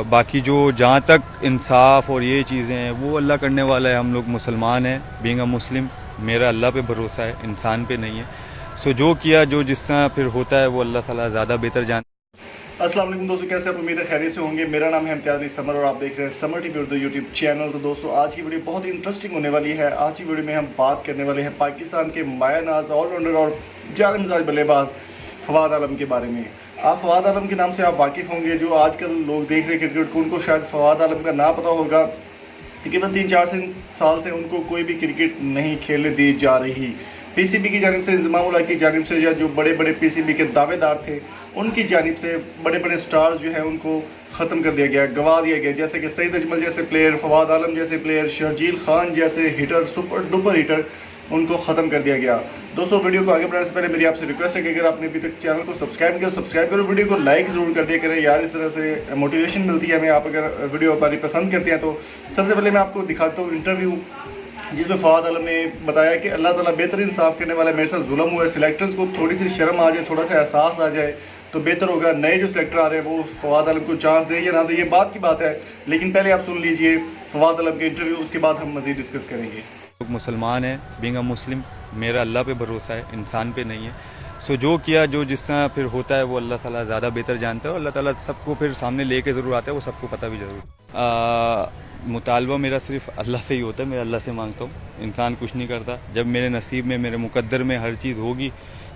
باقی جو جہاں تک انصاف اور یہ چیزیں ہیں وہ اللہ کرنے والا ہے. ہم لوگ مسلمان ہیں, بینگ اے مسلم میرا اللہ پہ بھروسہ ہے, انسان پہ نہیں ہے. سو جو کیا جو جس طرح پھر ہوتا ہے وہ اللہ تعالیٰ زیادہ بہتر جانتا ہے. السلام علیکم دوستو, کیسے آپ؟ امید ہے خیریت سے ہوں گے. میرا نام ہے امتیاز علی سمر اور آپ دیکھ رہے ہیں Samar TV Urdu YouTube channel. تو دوستو آج کی ویڈیو بہت ہی انٹرسٹنگ ہونے والی ہے. آج کی ویڈیو میں ہم بات کرنے والے ہیں پاکستان کے مایہ ناز آل راؤنڈر اور جعلی مزاج بلے باز فواد عالم کے بارے میں. آپ فواد عالم کے نام سے آپ واقف ہوں گے. جو آج کل لوگ دیکھ رہے کرکٹ کو ان کو شاید فواد عالم کا نہ پتہ ہوگا. تقریباً 3-4 سال سے ان کو کوئی بھی کرکٹ نہیں کھیلنے دی جا رہی. پی سی بی کی جانب سے, انضمام اللہ کی جانب سے, یا جو بڑے بڑے پی سی بی کے دعوے دار تھے ان کی جانب سے بڑے بڑے سٹارز جو ہیں ان کو ختم کر دیا گیا, گوا دیا گیا. جیسے کہ سعید اجمل جیسے پلیئر, فواد عالم جیسے پلیئر, شرجیل خان جیسے ہٹر, سپر ڈپر ہٹر, ان کو ختم کر دیا گیا. دوستو ویڈیو کو آگے بڑھانے سے پہلے میری آپ سے ریکویسٹ ہے کہ اگر آپ نے ابھی تک چینل کو سبسکرائب کیا سبسکرائب کرو, ویڈیو کو لائک ضرور کر دیا کریں یار. اس طرح سے موٹیویشن ملتی ہے ہمیں. آپ اگر ویڈیو ہماری پسند کرتے ہیں تو سب سے پہلے میں آپ کو دکھاتا ہوں انٹرویو جس میں فواد عالم نے بتایا کہ اللہ تعالیٰ بہتر انصاف کرنے والا, میرے ساتھ ظلم ہوا ہے. سلیکٹرز کو تھوڑی سی شرم آ جائے, تھوڑا سا احساس آ جائے تو بہتر ہوگا. نئے جو سلیکٹر آ رہے ہیں وہ فواد عالم کو چانس دیں یا نہ دیں, یہ بات کی بات ہے. لیکن پہلے آپ سن لیجئے فواد عالم کے انٹرویو, اس کے بعد ہم مزید ڈسکس کریں گے. لوگ مسلمان ہیں, بینگ اے مسلم میرا اللہ پہ بھروسہ ہے, انسان پہ نہیں ہے. سو جو کیا جو جس طرح پھر ہوتا ہے وہ اللہ تعالیٰ زیادہ بہتر جانتا ہے, اور اللہ تعالیٰ سب کو پھر سامنے لے کے ضرور آتا ہے, وہ سب کو پتہ بھی ضرور. مطالبہ میرا صرف اللہ سے ہی ہوتا ہے, میں اللہ سے مانگتا ہوں, انسان کچھ نہیں کرتا. جب میرے نصیب میں میرے مقدر میں ہر چیز ہوگی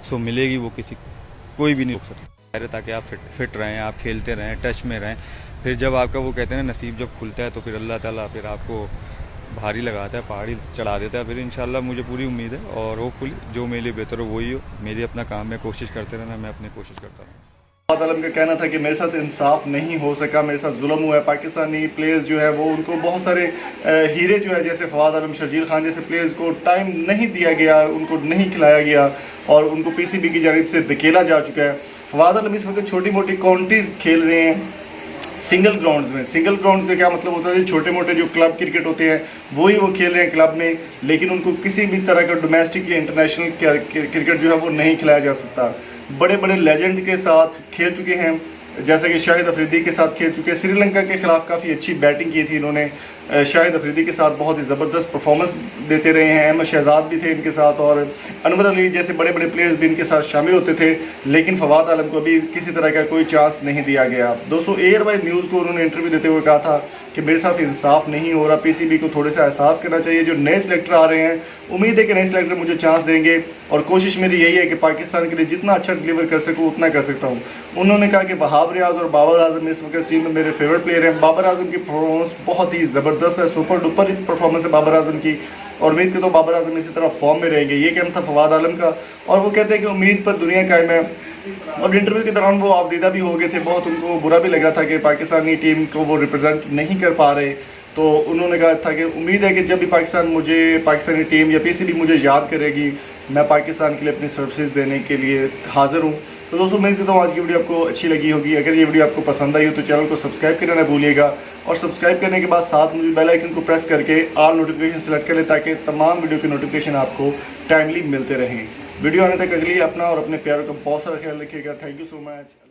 سو ملے گی, وہ کسی کوئی بھی نہیں روک سکتا. تاکہ آپ فٹ رہیں, آپ کھیلتے رہیں, ٹچ میں رہیں. پھر جب آپ کا وہ کہتے ہیں نا نصیب جب کھلتا ہے تو پھر اللہ تعالیٰ پھر آپ کو بھاری لگاتا ہے, پہاڑی چڑھا دیتا ہے. پھر انشاءاللہ مجھے پوری امید ہے اور ہوپ فلی جو میرے لیے بہتر ہو وہی ہو. میری اپنا کام میں کوشش کرتے رہنا, میں اپنی کوشش کرتا ہوں. فواد عالم کا کہنا تھا کہ میرے ساتھ انصاف نہیں ہو سکا, میرے ساتھ ظلم ہوا ہے. پاکستانی پلیئرز جو ہے وہ ان کو بہت سارے ہیرے جو ہے جیسے فواد عالم, شرجیل خان جیسے پلیئرز کو ٹائم نہیں دیا گیا, ان کو نہیں کھلایا گیا اور ان کو پی سی بی کی جانب سے دھکیلا جا چکا ہے. فواد عالم اس وقت چھوٹی موٹی کاؤنٹیز کھیل رہے ہیں سنگل گراؤنڈز میں. سنگل گراؤنڈز کا کیا مطلب ہوتا ہے, چھوٹے موٹے جو کلب کرکٹ ہوتے ہیں وہی وہ کھیل رہے ہیں کلب میں, لیکن ان کو کسی بھی طرح کا ڈومیسٹک یا انٹرنیشنل کرکٹ جو ہے وہ نہیں کھلایا جا سکتا. بڑے بڑے لیجنڈ کے ساتھ کھیل چکے ہیں, جیسے کہ شاہد افریدی کے ساتھ کھیل چکے ہیں. سری لنکا کے خلاف کافی اچھی بیٹنگ کی تھی انہوں نے. شاہد افریدی کے ساتھ بہت ہی زبردست پرفارمنس دیتے رہے ہیں. احمد شہزاد بھی تھے ان کے ساتھ, اور انور علی جیسے بڑے بڑے پلیئرز بھی ان کے ساتھ شامل ہوتے تھے. لیکن فواد عالم کو ابھی کسی طرح کا کوئی چانس نہیں دیا گیا. دوستو ایئر بائی نیوز کو انہوں نے انٹرویو دیتے ہوئے کہا تھا کہ میرے ساتھ انصاف نہیں ہو رہا, پی سی بی کو تھوڑے سا احساس کرنا چاہیے. جو نئے سلیکٹر آ رہے ہیں امید ہے کہ نئے سلیکٹر مجھے چانس دیں گے, اور کوشش میری یہی ہے کہ پاکستان کے لیے جتنا اچھا ڈلیور کر سکوں اتنا کر سکتا ہوں. انہوں نے کہا کہ وہاب ریاض اور بابر اعظم اس وقت ٹیم میں میرے فیورٹ پلیئر ہیں. بابر اعظم کی پرفارمنس بہت ہی زبردست ہے, سپر ڈپر پرفارمنس ہے بابر اعظم کی, اور امید کے تو بابر اعظم اسی طرح فارم میں رہیں گے. یہ کہنا تھا فواد عالم کا, اور وہ کہتے ہیں کہ امید پر دنیا قائم ہے. اور انٹرویو کے دوران وہ آبدیدہ بھی ہو گئے تھے, بہت ان کو برا بھی لگا تھا کہ پاکستانی ٹیم کو وہ ریپرزینٹ نہیں کر پا رہے. تو انہوں نے کہا تھا کہ امید ہے کہ جب بھی پاکستانی ٹیم یا پی سی بی مجھے یاد کرے گی, میں پاکستان کے لیے اپنی سروسز دینے کے لیے حاضر ہوں. تو دوستو امید کرتا ہوں آج کی ویڈیو آپ کو اچھی لگی ہوگی. اگر یہ ویڈیو آپ کو پسند آئی ہو تو چینل کو سبسکرائب کرنا نہ بھولیے گا, اور سبسکرائب کرنے کے بعد ساتھ مجھے بیل آئیکن کو پریس کر کے آل نوٹیفیکیشن سلیکٹ کر لیں تاکہ تمام ویڈیو کے نوٹیفیکیشن آپ کو ٹائملی ملتے رہیں. ویڈیو آنے تک اگلی اپنا اور اپنے پیاروں کا بہت سارا خیال رکھیے گا. Thank you so much.